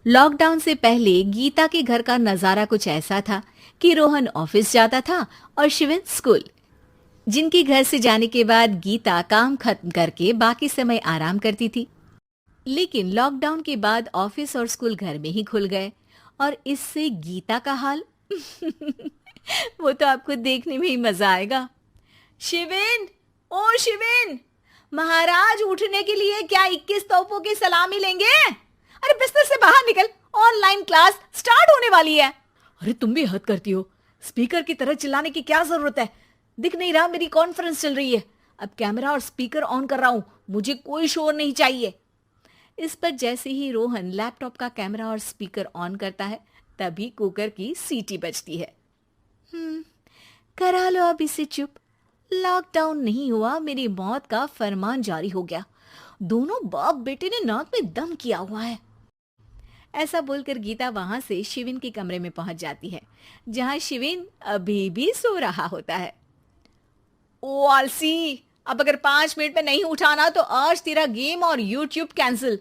Lockdown से पहले गीता के घर का नजारा कुछ ऐसा था कि रोहन ऑफिस जाता था और शिविन स्कूल। जिनके घर से जाने के बाद गीता काम खत्म करके बाकी समय आराम करती थी। लेकिन लॉकडाउन के बाद ऑफिस और स्कूल घर में ही खुल गए और इससे गीता का हाल वो तो आपको देखने में ही मजा आएगा। शिविन, ओ शिविन, महाराज उठने के लिए क्या 21 तोपों की सलामी लेंगे? अरे बिस्तर से बाहर निकल, ऑनलाइन क्लास स्टार्ट होने वाली है। अरे तुम भी हद करती हो, स्पीकर की तरह चिल्लाने की क्या जरूरत है? दिख नहीं रहा मेरी कॉन्फ्रेंस चल रही है। अब कैमरा और स्पीकर ऑन कर रहा हूं, मुझे कोई शोर नहीं चाहिए। इस पर जैसे ही रोहन लैपटॉप का कैमरा और स्पीकर ऑन करता है तभी कुकर की सीटी बजती है। करा लो अब इसे चुप। लॉकडाउन नहीं हुआ, मेरी मौत का फरमान जारी हो गया। दोनों बाप बेटे ने नाक में दम किया हुआ है। ऐसा बोलकर गीता वहां से शिविन के कमरे में पहुंच जाती है, जहां शिविन अभी भी सो रहा होता है। ओ आलसी, अब अगर 5 मिनट में नहीं उठाना तो आज तेरा गेम और यूट्यूब कैंसिल।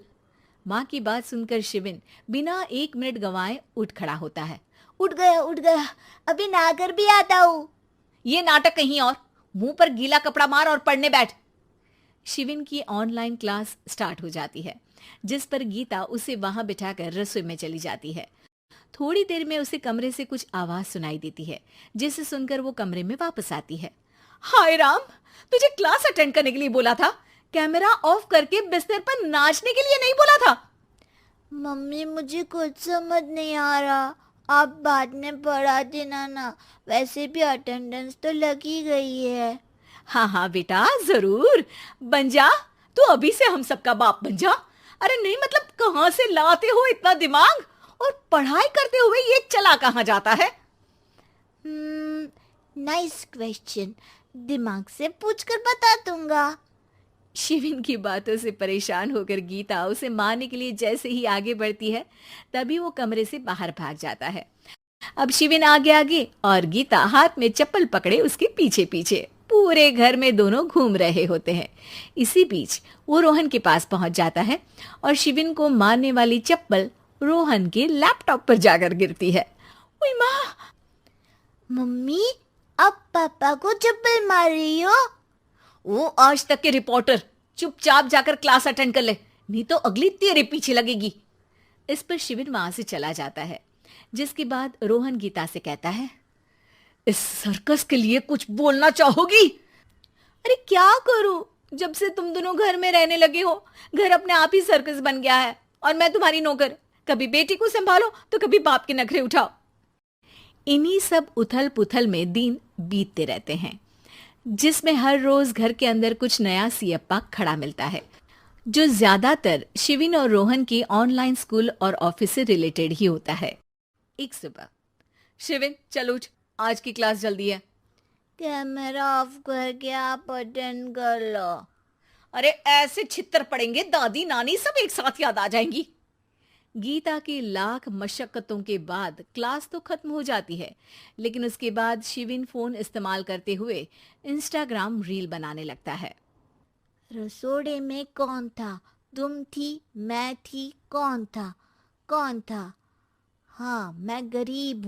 माँ की बात सुनकर शिविन बिना 1 मिनट गंवाए उठ खड़ा होता है। उठ गया, अभी नहाकर भी आता हूँ। ये नाटक कहीं और, मुंह पर गीला कपड़ा मार और पढ़ने बैठ। शिविन की ऑनलाइन क्लास स्टार्ट हो जाती है, जिस पर गीता उसे वहां बिठाकर रसोई में चली जाती है। थोड़ी देर में उसे कमरे से कुछ आवाज सुनाई देती है, जिसे सुनकर वो कमरे में वापस आती है। हाय राम, तुझे क्लास अटेंड करने के लिए बोला था, कैमरा ऑफ करके बिस्तर पर नाचने के लिए नहीं बोला था। मम्मी मुझे कुछ समझ नहीं आ रहा, आप बाद में पढ़ा देना ना, वैसे भी अटेंडेंस तो लगी गई है। हाँ हाँ बेटा, जरूर बन जा। तू अभी से हम सबका बाप बन जा। अरे नहीं मतलब कहाँ से लाते हो इतना दिमाग, और पढ़ाई करते हुए ये चला कहाँ जाता है? नाइस क्वेश्चन, दिमाग से पूछकर बता दूंगा। शिविन की बातों से परेशान होकर गीता उसे मारने के लिए जैसे ही आगे बढ़ती है तभी वो कमरे से बाहर भाग जाता है। अब शिविन आगे आगे और गीता हाथ में चप्पल पकड़े उसके पीछे पीछे पूरे घर में दोनों घूम रहे होते हैं। इसी बीच वो रोहन के पास पहुंच जाता है और शिविन को मारने वाली चप्पल रोहन के लैपटॉप पर जाकर गिरती है। ओए माँ! मम्मी, आप पापा को चप्पल मार रही हो? वो आज तक के रिपोर्टर, चुपचाप जाकर क्लास अटेंड कर ले, नहीं तो अगली तेरे पीछे लगेगी। इस पर शिविन वहां से चला जाता है, जिसके बाद रोहन गीता से कहता है, इस सर्कस के लिए कुछ बोलना चाहोगी? अरे क्या करूं, जब से तुम दोनों घर में रहने लगे हो, घर अपने आप ही सर्कस बन गया है और मैं तुम्हारी नौकर। कभी बेटी को संभालो तो कभी बाप के नखरे उठाओ। इन्हीं सब उथल पुथल में दिन बीतते रहते हैं, जिसमें हर रोज घर के अंदर कुछ नया सियप्पा खड़ा मिलता है, जो ज्यादातर शिविन और रोहन के ऑनलाइन स्कूल और ऑफिस से रिलेटेड ही होता है। एक सुबह, शिविन चल उठ, आज की क्लास जल्दी है। कैमरा ऑफ करके आप अटेंड कर लो। अरे ऐसे छित्तर पड़ेंगे, दादी नानी सब एक साथ याद आ जाएंगी। गीता की लाख मशक्कतों के बाद क्लास तो खत्म हो जाती है, लेकिन उसके बाद शिविन फोन इस्तेमाल करते हुए इंस्टाग्राम रील बनाने लगता है। रसोड़े में कौन था? तुम थी, मैं थी, कौन था? कौन था? हाँ, मैं गरीब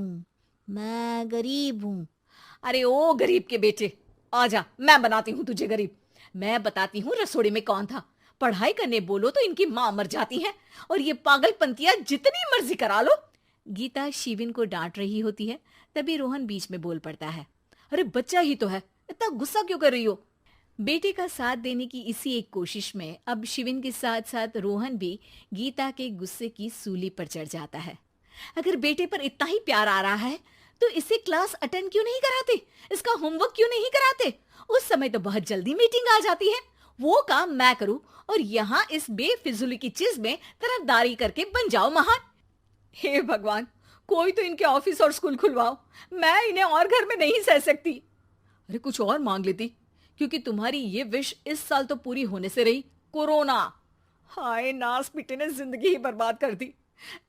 हूँ। अरे ओ गरीब के बेटे, आजा, मैं बनाती हूँ तुझे गरीब। मैं बताती हूँ रसोड़े में कौन था। पढ़ाई करने बोलो तो इनकी माँ मर जाती है, और ये पागलपंतियां जितनी मर्जी करा लो। गीता शिविन को डांट रही होती है, तभी रोहन बीच में बोल पड़ता है। अरे बच्चा ही तो है, इतना गुस्सा क्यों कर रही हो? बेटे का साथ देने की इसी एक कोशिश में अब शिविन के साथ साथ रोहन भी गीता के गुस्से की सूली पर चढ़ जाता है। अगर बेटे पर इतना ही प्यार आ रहा है तो इसे क्लास अटेंड क्यों नहीं कराते, इसका होमवर्क क्यों नहीं कराते? उस समय तो बहुत जल्दी मीटिंग आ जाती है, वो काम मैं करूं और यहाँ इस बेफिजुली की चीज में तरफदारी करके बन जाओ महान। हे भगवान, कोई तो इनके ऑफिस और स्कूल खुलवाओ, मैं इन्हें और घर में नहीं सह सकती। अरे कुछ और मांग लेती, क्योंकि तुम्हारी ये विश इस साल तो पूरी होने से रही, कोरोना। हाय नास पिटे ने जिंदगी ही बर्बाद कर दी।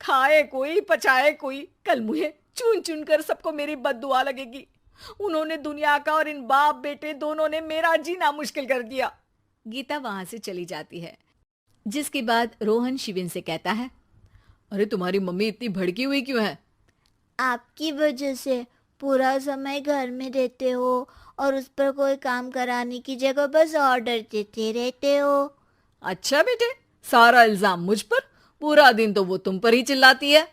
खाए कोई पचाए कोई, कल मुझे चुन चुन कर सबको मेरी बद्दुआ लगेगी। उन्होंने दुनिया का और इन बाप बेटे दोनों ने मेरा जीना मुश्किल कर दिया। गीता वहां से चली जाती है, जिसके बाद रोहन शिविन से कहता है, अरे तुम्हारी मम्मी इतनी भड़की हुई क्यों है? आपकी वजह से पूरा समय घर में रहते हो और उस पर कोई काम कराने की जगह बस ऑर्डर देते रहते हो। अच्छा बेटे, सारा इल्जाम मुझ पर, पूरा दिन तो वो तुम पर ही चिल्लाती है।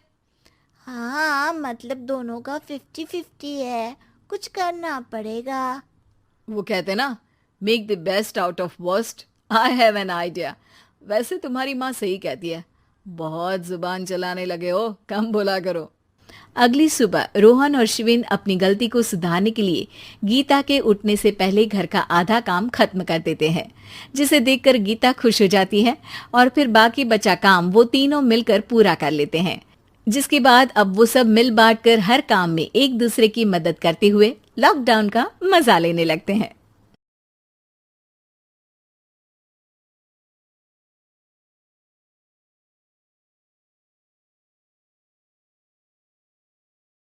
हाँ, मतलब दोनों का 50-50 है, कुछ करना पड़ेगा। वो कहते ना, make the best out of worst. I have an idea. वैसे तुम्हारी माँ सही कहती है, बहुत जुबान चलाने लगे हो, कम बोला करो। अगली सुबह रोहन और शिविन अपनी गलती को सुधारने के लिए गीता के उठने से पहले घर का आधा काम खत्म कर देते हैं, जिसे देखकर गीता खुश हो जाती है और फिर बाकी बचा काम वो तीनों मिलकर पूरा कर लेते हैं। जिसके बाद अब वो सब मिल बांट कर हर काम में एक दूसरे की मदद करते हुए लॉकडाउन का मजा लेने लगते हैं।